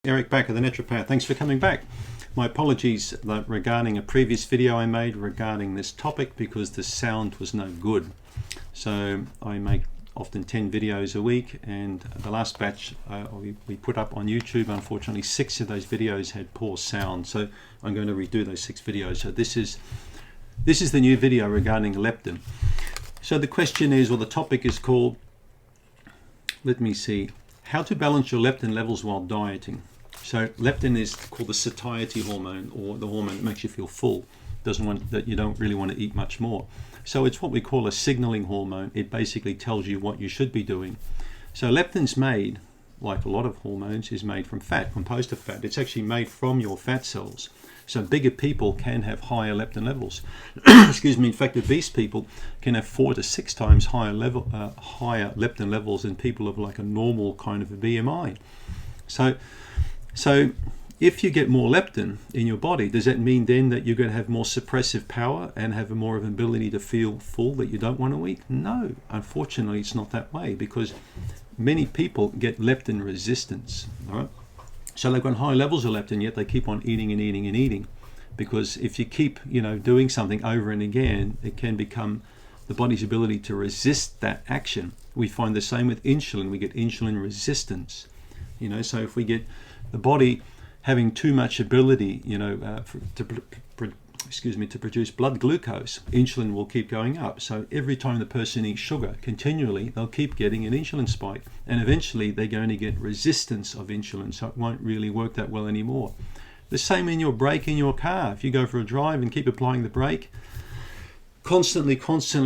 Eric back at the Naturopath. Thanks for coming back. My apologies regarding a previous video I made regarding this topic because the sound was no good. So I make often 10 videos a week, and the last batch we put up on YouTube, unfortunately 6 of those videos had poor sound. So I'm going to redo those 6 videos. So this is the new video regarding leptin. So the question is, or the topic is called, let me see, how to balance your leptin levels while dieting. So leptin is called the satiety hormone, or the hormone that makes you feel full, that you don't really want to eat much more. So it's what we call a signaling hormone. It basically tells you what you should be doing. So leptin's made, like a lot of hormones, is made from fat, composed of fat. It's actually made from your fat cells. So bigger people can have higher leptin levels. Excuse me. In fact, obese people can have 4 to 6 times higher leptin levels than people of like a normal kind of a BMI. So if you get more leptin in your body, does that mean then that you're going to have more suppressive power and have more of an ability to feel full that you don't want to eat? No, unfortunately, it's not that way, because many people get leptin resistance. All right. So they've got high levels of leptin, yet they keep on eating and eating and eating, because if you keep, doing something over and again, it can become the body's ability to resist that action. We find the same with insulin. We get insulin resistance. So if we get the body having too much ability, to produce blood glucose, insulin will keep going up. So every time the person eats sugar continually, they'll keep getting an insulin spike, and eventually they're going to get resistance of insulin, so it won't really work that well anymore. The same in your brake in your car. If you go for a drive and keep applying the brake, constantly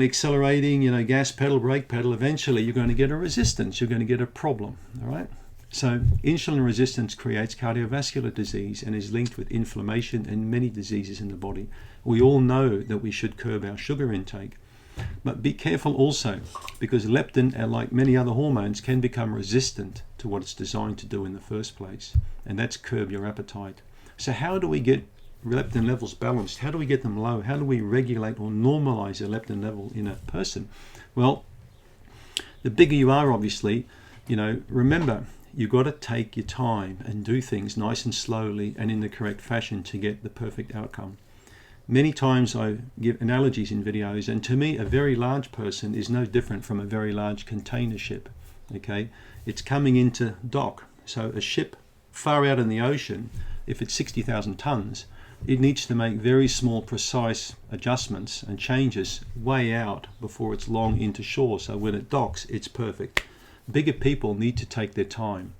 accelerating, gas pedal, brake pedal, eventually you're going to get a resistance, you're going to get a problem. All right. So insulin resistance creates cardiovascular disease and is linked with inflammation and many diseases in the body. We all know that we should curb our sugar intake, but be careful also, because leptin, like many other hormones, can become resistant to what it's designed to do in the first place, and that's curb your appetite. So how do we get leptin levels balanced? How do we get them low? How do we regulate or normalize a leptin level in a person? Well, the bigger you are, obviously, remember, you've got to take your time and do things nice and slowly and in the correct fashion to get the perfect outcome. Many times I give analogies in videos, and to me a very large person is no different from a very large container ship. Okay, it's coming into dock. So a ship far out in the ocean, if it's 60,000 tons, it needs to make very small precise adjustments and changes way out before it's long into shore, so when it docks it's perfect. Bigger people need to take their time,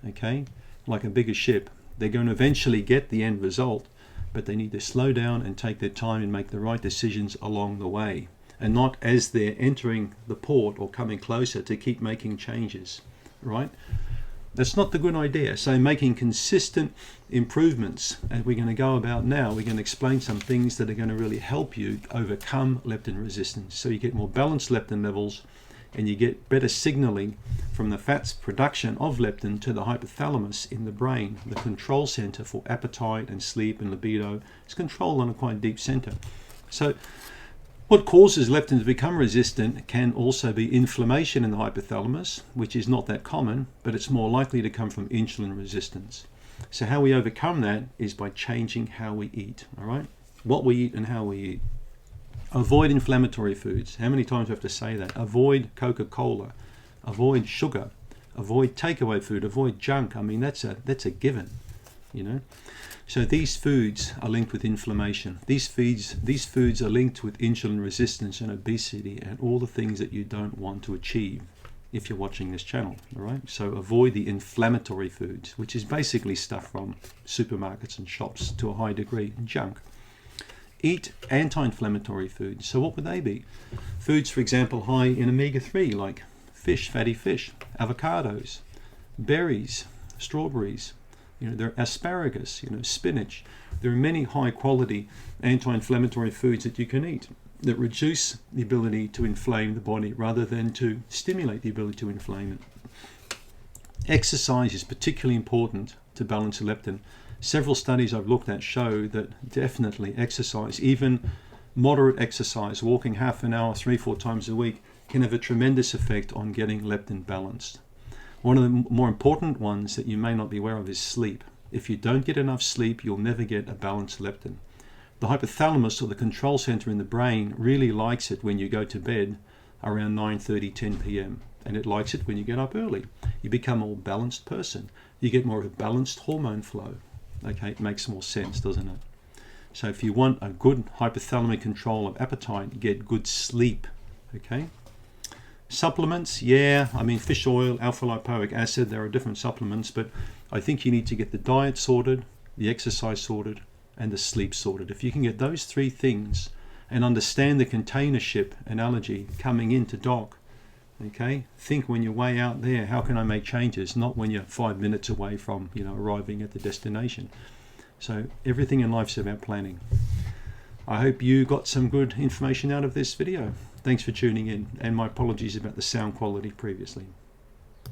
okay? Like a bigger ship, they're going to eventually get the end result, but they need to slow down and take their time and make the right decisions along the way, and not as they're entering the port or coming closer to keep making changes, right? That's not the good idea. So making consistent improvements, as we're going to go about now, we're going to explain some things that are going to really help you overcome leptin resistance, so you get more balanced leptin levels, and you get better signaling from the fat's production of leptin to the hypothalamus in the brain, the control center for appetite and sleep and libido. It's controlled on a quite deep center. So what causes leptin to become resistant can also be inflammation in the hypothalamus, which is not that common, but it's more likely to come from insulin resistance. So how we overcome that is by changing how we eat, all right? What we eat and how we eat. Avoid inflammatory foods. How many times do I have to say that? Avoid Coca-Cola. Avoid sugar. Avoid takeaway food. Avoid junk. I mean, that's a given, So these foods are linked with inflammation. These foods are linked with insulin resistance and obesity and all the things that you don't want to achieve if you're watching this channel, all right? So avoid the inflammatory foods, which is basically stuff from supermarkets and shops to a high degree, junk. Eat anti-inflammatory foods. So what would they be? Foods, for example, high in omega-3, like fish, fatty fish, avocados, berries, strawberries, there are asparagus, spinach. There are many high-quality anti-inflammatory foods that you can eat that reduce the ability to inflame the body rather than to stimulate the ability to inflame it. Exercise is particularly important to balance leptin. Several studies I've looked at show that definitely exercise, even moderate exercise, walking half an hour, 3-4 times a week, can have a tremendous effect on getting leptin balanced. One of the more important ones that you may not be aware of is sleep. If you don't get enough sleep, you'll never get a balanced leptin. The hypothalamus, or the control center in the brain, really likes it when you go to bed around 9:30, 10 p.m. And it likes it when you get up early. You become a more balanced person. You get more of a balanced hormone flow. Okay, it makes more sense, doesn't it? So if you want a good hypothalamic control of appetite, get good sleep. Okay. Supplements, yeah, I mean fish oil, alpha lipoic acid, there are different supplements, but I think you need to get the diet sorted, the exercise sorted, and the sleep sorted. If you can get those three things and understand the container ship analogy coming into dock, okay, think when you're way out there, how can I make changes? Not when you're 5 minutes away from, arriving at the destination. So everything in life's about planning. I hope you got some good information out of this video. Thanks for tuning in, and my apologies about the sound quality previously.